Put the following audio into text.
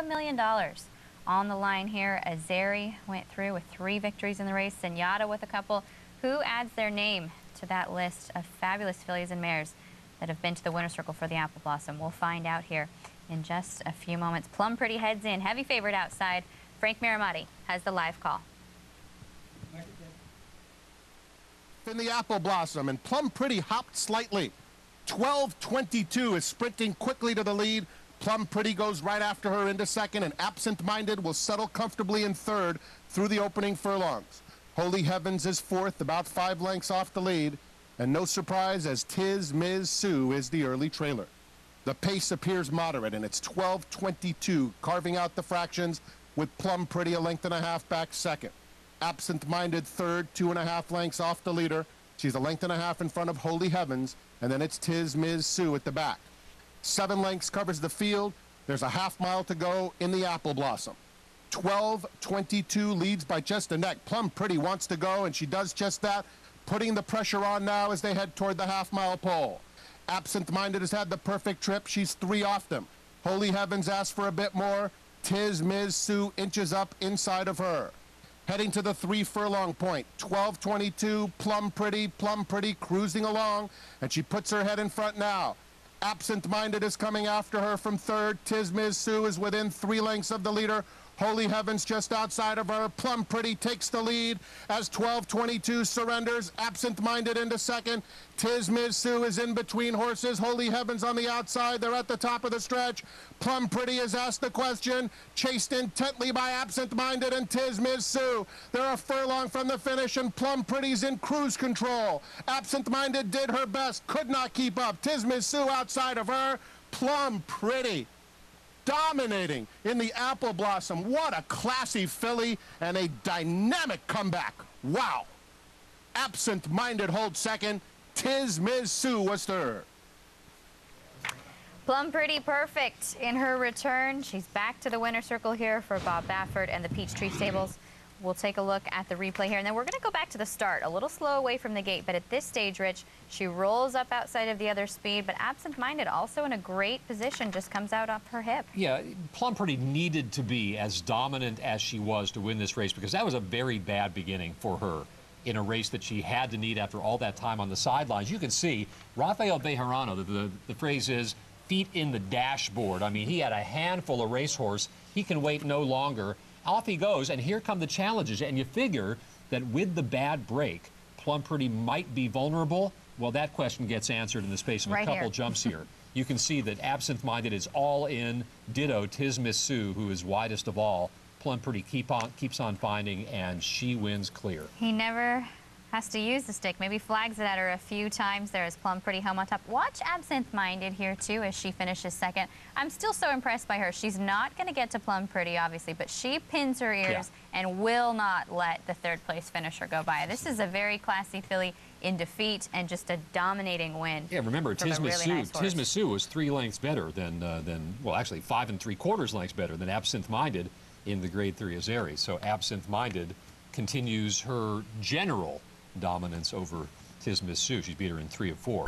$1 million on the line here. Azeri went through with 3 victories in the race. Zenyatta with a couple. Who adds their name to that list of fabulous fillies and mares that have been to the winner's circle for the Apple Blossom? We'll find out here in just a few moments. Plum Pretty heads in, heavy favorite outside. Frank Maramati has the live call. In the Apple Blossom, and Plum Pretty hopped slightly. 12:22 is sprinting quickly to the lead. Plum Pretty goes right after her into second, and Absinthe Minded will settle comfortably in third through the opening furlongs. Holy Heavens is fourth, about 5 lengths off the lead, and no surprise as Tiz Ms. Sue is the early trailer. The pace appears moderate, and it's 12:22, carving out the fractions with Plum Pretty a length and a half back second. Absinthe Minded third, 2.5 lengths off the leader. She's a length and a half in front of Holy Heavens, and then it's Tiz Ms. Sue at the back. 7 lengths covers the field. There's a half mile to go in the Apple Blossom. 12:22 leads by just a neck. Plum Pretty wants to go, and she does just that, putting the pressure on now as they head toward the half-mile pole. Absinthe Minded has had the perfect trip. She's 3 off them. Holy Heavens asks for a bit more. Tiz Ms. Sue inches up inside of her. Heading to the 3 furlong point. 12:22, Plum Pretty cruising along, and she puts her head in front now. Absinthe Minded is coming after her from third. Tiz Ms. Sue is within 3 lengths of the leader. Holy Heavens just outside of her. Plum Pretty takes the lead as 12:22 surrenders. Absinthe Minded into second. Tiz Ms. Sue is in between horses. Holy Heavens on the outside. They're at the top of the stretch. Plum Pretty has asked the question, chased intently by Absinthe Minded and Tiz Ms. Sue. They're a furlong from the finish, and Plum Pretty's in cruise control. Absinthe Minded did her best, could not keep up. Tiz Ms. Sue outside of her. Plum Pretty dominating in the Apple Blossom. What a classy filly and a dynamic comeback. Wow. Absinthe Minded holds second. Tiz Ms. Sue was third. Plum Pretty perfect in her return. She's back to the winner's circle here for Bob Baffert and the Peachtree stables. We'll take a look at the replay here, and then we're going to go back to the start. A little slow away from the gate, but at this stage, Rich, she rolls up outside of the other speed, but Absinthe Minded also in a great position, just comes out off her hip. Yeah, Plum Pretty needed to be as dominant as she was to win this race, because that was a very bad beginning for her in a race that she had to need after all that time on the sidelines. You can see Rafael Bejarano, the phrase is feet in the dashboard. I mean, he had a handful of racehorse. He can wait no longer. Off he goes, and here come the challenges. And you figure that with the bad break, Plum Pretty might be vulnerable. Well, that question gets answered in the space of a couple jumps here. You can see that Absinthe Minded is all in. Ditto Tiz Ms. Sue, who is widest of all. Plum Pretty keeps on finding, and she wins clear. He never has to use the stick. Maybe flags it at her a few times there as Plum Pretty home on top. Watch Absinthe Minded here, too, as she finishes second. I'm still so impressed by her. She's not going to get to Plum Pretty, obviously, but she pins her ears and will not let the third-place finisher go by. This is a very classy filly in defeat and just a dominating win. Yeah, remember, Tiz Ms. Sue was 3 lengths better than, well, actually 5 3/4 lengths better than Absinthe Minded in the Grade 3 Azeri. So Absinthe Minded continues her general dominance over Tiz Ms. Sue. She's beat her in 3 of 4.